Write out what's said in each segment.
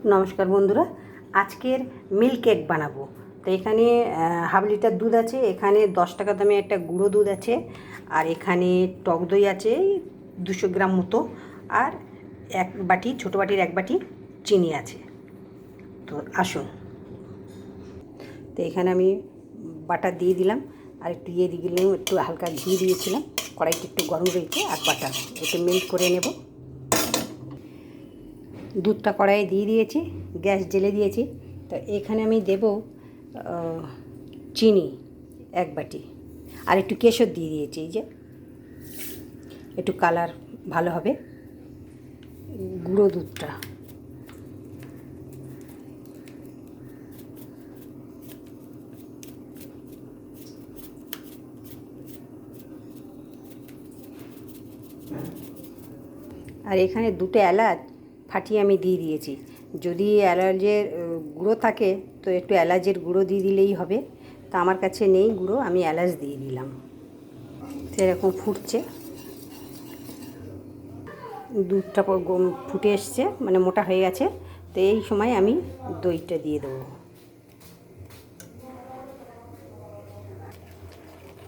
নমস্কার বন্ধুরা, আজকের মিল্ক কেক বানাবো। তো এখানে হাফ লিটার দুধ আছে, এখানে 10 টাকা দামে একটা গুঁড়ো দুধ আছে, আর এখানে টক দই আছে 200 গ্রাম মতো, আর এক বাটি, ছোটো বাটির এক বাটি চিনি আছে। তো আসুন, তো এখানে আমি বাটার দিয়ে দিলাম, আর একটু দিয়ে দিলাম, একটু হালকা ঘি দিয়েছিলাম, কড়াইটা একটু গরম রয়েছে, আর বাটার একটু মেল্ট করে নেব। দুধটা কড়াইয়ে দিয়ে দিয়েছি, গ্যাস জ্বেলে দিয়েছি। তো এখানে আমি দেব চিনি এক বাটি, আর একটু কেশর দিয়ে দিয়েছি, এই যে একটু কালার ভালো হবে গুঁড়ো দুধটা। আর এখানে 2টা এলাচ ফাটিয়ে আমি দিয়ে দিয়েছি। যদি এলাচের গুঁড়ো থাকে তো একটু এলাচের গুঁড়ো দিয়ে দিলেই হবে, তা আমার কাছে নেই গুঁড়ো, আমি এলাচ দিয়ে দিলাম। তো এরকম ফুটছে, দুধটা ফুটে এসছে, মানে মোটা হয়ে গেছে। তো এই সময় আমি দইটা দিয়ে দেবো।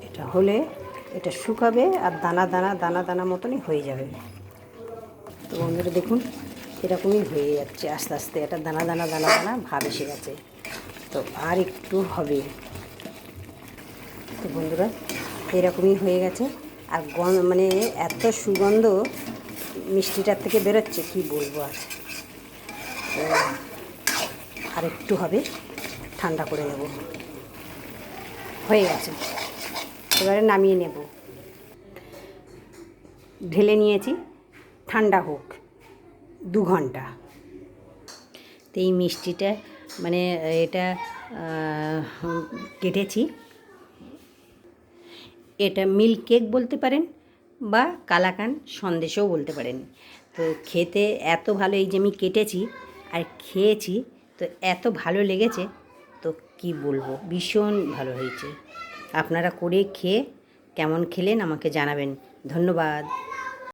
এটা হলে এটা শুকাবে, আর দানা দানা দানা দানা মতনই হয়ে যাবে। তো বন্ধুরা দেখুন, এরকমই হয়ে যাচ্ছে আস্তে আস্তে, এটা দানা দানা দানা দানা ভাব এসে গেছে। তো আর একটু হবে। তো বন্ধুরা এরকমই হয়ে গেছে, আর মানে এত সুগন্ধ মিষ্টিটার থেকে বেরোচ্ছে, কি বলবো। আর একটু হবে, ঠান্ডা করে নেব। হয়ে গেছে, এবারে নামিয়ে নেব। ঢেলে নিয়েছি, ঠান্ডা হোক 2 ঘন্টা। তো এই মিষ্টিটা মানে এটা কেটেছি, এটা মিল্ক কেক বলতে পারেন বা কালাকান সন্দেশও বলতে পারেন। তো খেতে এত ভালো, এই যে আমি কেটেছি আর খেয়েছি, তো এত ভালো লেগেছে, তো কি বলবো, ভীষণ ভালো হয়েছে। আপনারা করে খেয়ে কেমন খেলেন আমাকে জানাবেন। ধন্যবাদ।